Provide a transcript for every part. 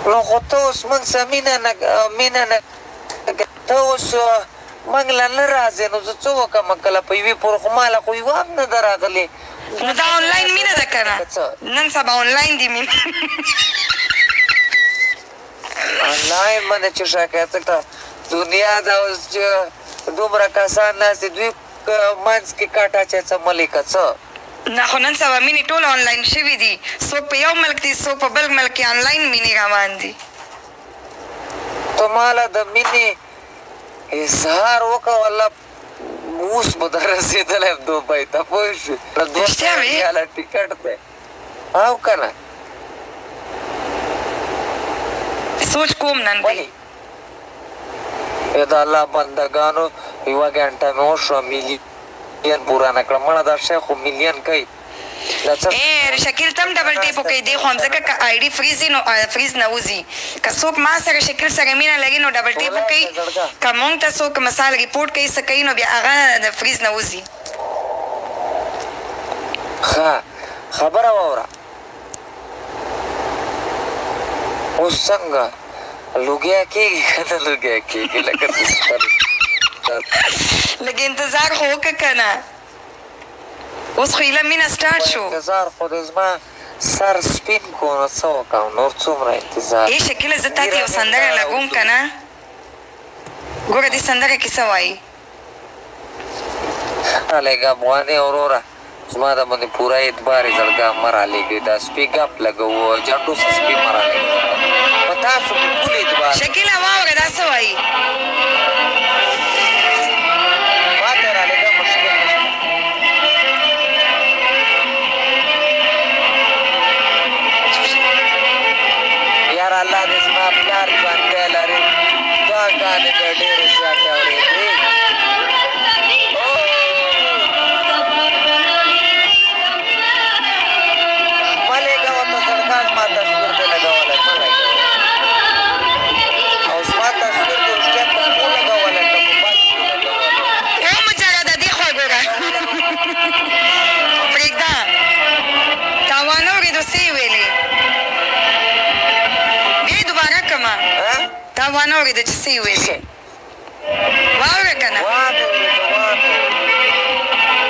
نو خو ته اوس موږ سره مینه نه ته اوس موږ له نه راځې نو زه څه وکړم کله په یوې پورې خو ما له خو یوه هم نه ده راغلې نو دا آنلاین مینه ده که نه نن سبا آنلاین دي مینه آنلاین باندې چې شکایت ته دنیا دا اوس چې دومره کسان ناست دي دوی منځ کې کاټه چڅملې که څه نه خو نن سبا مینې ټول آنلاین شوي دي څوک په یو ملک دي څوک په بل ملک کې آنلاین مینې روان دي ته ماله د مینې اظهار وکړه والله اوس به در رسېدلی یم دوبۍ ته پوه شوې رښتیا وې ریاله ټکټ دی او که نه سوچ کوم نن دی د الله بندګانو یوه ګنټه مې وشوه میلیون پوره نه کړه مړه دا شی خو میلیون کوي شکیل تم ډبل ټیپ وکړئ دی خو همځکه که آی ډي فریز نه وځي که څوک ما سره شکیل سره مینه لري نو ډبل ټیپ وکړئ که مونږ ته څوک مثال ریپورټ کوي څه کوي نو بیا هغه د فریز نه وځي ښه خبره واوره اوس څنګه لوګیا کېږي که نه لوګیا کېږي لکه لږ انتظار خو وکړه که نه اوس خو ایله مینه سټارټ شو انتظار خو د زما سر سپین کو نو څه وکړم نور څومره انتظار شکیله زه تا ته یو سندره لګوم که نه ګوره دې سندره کې څه وایي رالېږه افغانې وروره زما د باندې پوره اعتبار یې زړګه مه رالېږئ دا سپي ګپ لګوو جنډو څه سپي مه رالېږئ په تاسو کې ټول اعتبار شکیله واوره دا څه وایي ما ته رالېږه مشکل نشته یار الله دې زما پلار ژوندی لري دعاګانې به ډېرې زیاتې اورېدې مه لېږه ورته زړګا زما تصویر دې لګولی مه لګوه او زما تصویر دې رښتیا په خو لګولی که په بد کې لګولی او مجرده دې خوا ګوره پرېږده تاوانه اورېدو څه یې ویلې تا وانه اورېده چې څه یې ویلې واوره که نه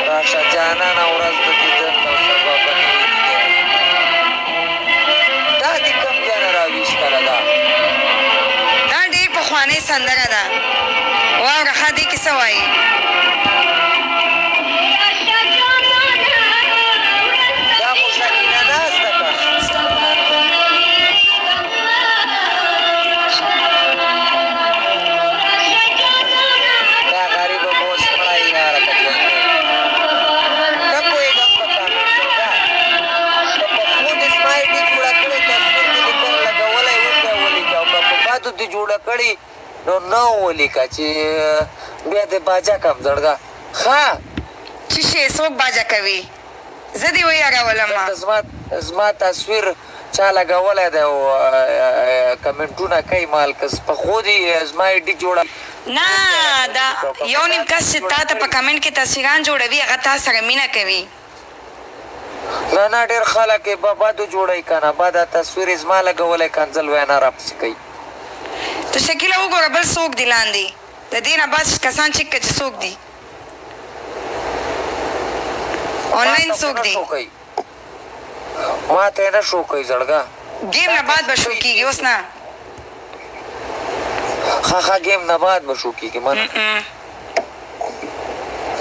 راشه جانانه ورځ د دیدن او سبا به نه وي دا دې کوم ځای نه راویستله ده دا ډېر پخوانۍ سندره ده واوره ښه دې کې څه وایي دا خو شکینه ناسته که دې جوړه کړې نو نه ولیکه چې بیا دې باجه کم زړګه ښه چې شی څوک باجه کوي زه دې ویاړولم زما تصویر چا لګولی دی او کمنټونه کوي مالکس په خو دې زما آی ډي جوړه نه دا یو نیم کس چې تا ته په کمنټ کې تصویران جوړوي هغه تا سره مینه کوي نه ډېر خلک یې بدو جوړوي که نه بده تصویر یې زما لګولی کنځل وینا راپسې کوي ته شکیله وګوره بل څوک دي لاندې د دې نه بس کسان چیک که چې څوک دي آنلاین څوک دي ما ته یې نه شو کوي زړګه ګیم نه بعد به شو کېږي اوس نه ښه ګیم نه بعد به شو کېږي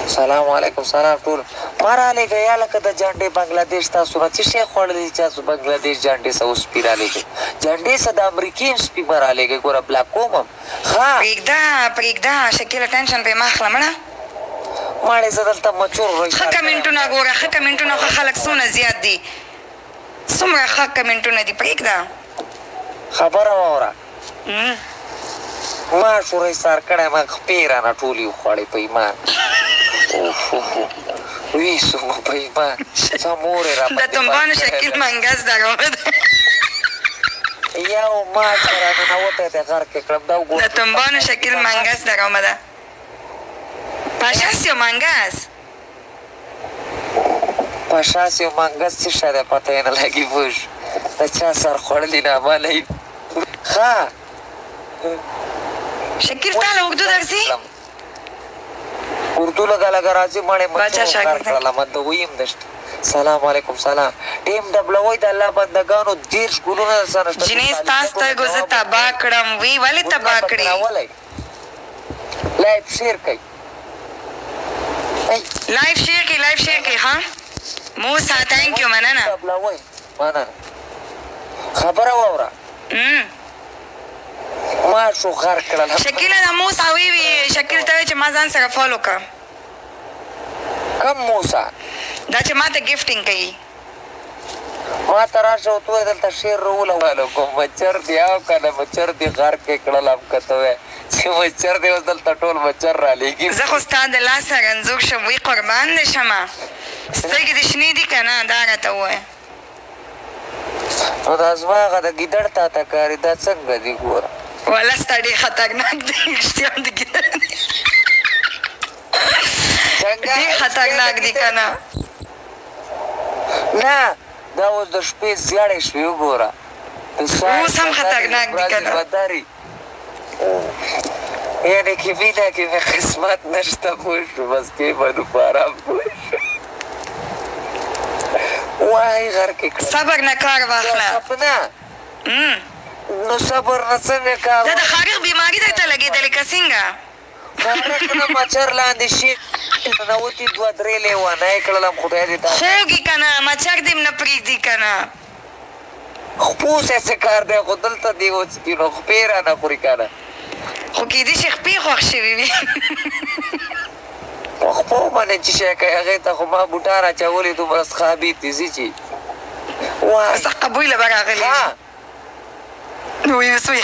سلام علیکم سلام ټول ما رالېږه یا لکه د جنډې بنګلادیش تاسو نه څه شی خوړلی تاسو بنګلادیش جنډې څه اوس سپي رالېږئ جنډې څه د امریکې هم سپي به رالېږئ ګوره بلاکوم هم ښه پرېږده شکیله ټینشن پرې مه اخله مړه ماړې زه دلته مچور ښه کمنټونه ګوره ښه کمنټونه ښه خلک څومره زیات دي څومره ښه کمنټونه دي پرېږده خبره واوره ما شورۍ سار کړی ما خپې رانه ټولې وخوړې په ایمان ویسو مو په ایمان څه مورې را د تنبانو شکیل منګز درومه ده یو ما سره ننوتی دی غر کې کړم دا وګوره د تنبانو شکیل منګز درومه ده پاشاس یو منګز پاشاس یو منګز څه شی دی پته یې نه لګي پوه د چا سر خوړلي نه مالی ها شکیل تعالی اردو درسي اردو لگا راځي باندې بچا شاګرد علامت د ویم دشت سلام علیکم سلام ټیم ډبلوي د الله بندگانو دیر ګلونه سره جنې تاسو ته ګوزه تبا کړم وی ولې تبا کړی لایف شیر کوي لایف شیر کوي ها موسی ثانک یو مننه ډبلوي مننه خبره وره ما شو غر کړل شکیل د موسی وی شکیل ته چې ما ځان سره فالو کا کم موسی دا چې ما ته گیفټینګ کوي ما تراشه او تو دلته شیر رول کوم مچر دی او کنه مچر دی غر کې کړل ام کته وې چې مچر دی دلته ټول مچر را لېږي زه خو ستا د لاس رنځور شم وی قربان دې شمه سترګې دې شنې دي که نه دا راته ووایه نو دا زما هغه د ګیدړ تا ته کاري دا څنګه دي ګوره والا ستا ډېر خطرناک دی رښتیا د ګیدړ ډېر خطرناک دي که نه نه دا اوس د شپې زیاړې شوې وګوره اوس هم خطرناک دي که نه یعنې کې مینه کې مې قسمت نشته پوه شو بس کې به نو په ارام پوه شو وای غر کې کړه صبر نه کار واخله نو صبر نه څنګه کار دا د خارق بیماري درته لګېدلې که څنګه خارق نه مچر لاندې شي ننوتي دوه درې لیوانه یې کړلم خدای دې خوږي که نه مچر دې م نه پرېږدي که نه خپوس یې څه کار دی خو دلته دی وڅکي نو خپې رانه خوري که نه خو کېدای شي خپې خوښ شوي وي په خپو باندې چې شی کوي هغې ته خو ما بوټان اچولي دومره څخابي دي ځي چې وای سقه بوی له به راغلي وي اوس وي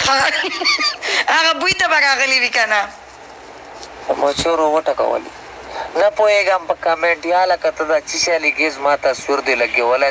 هغه بوی ته به راغلي وي که نه مچرو وټکولي نه پوهېږم په کمنټ یا لکه ته دا چې شی لیکې زما تصویر دې لګېولی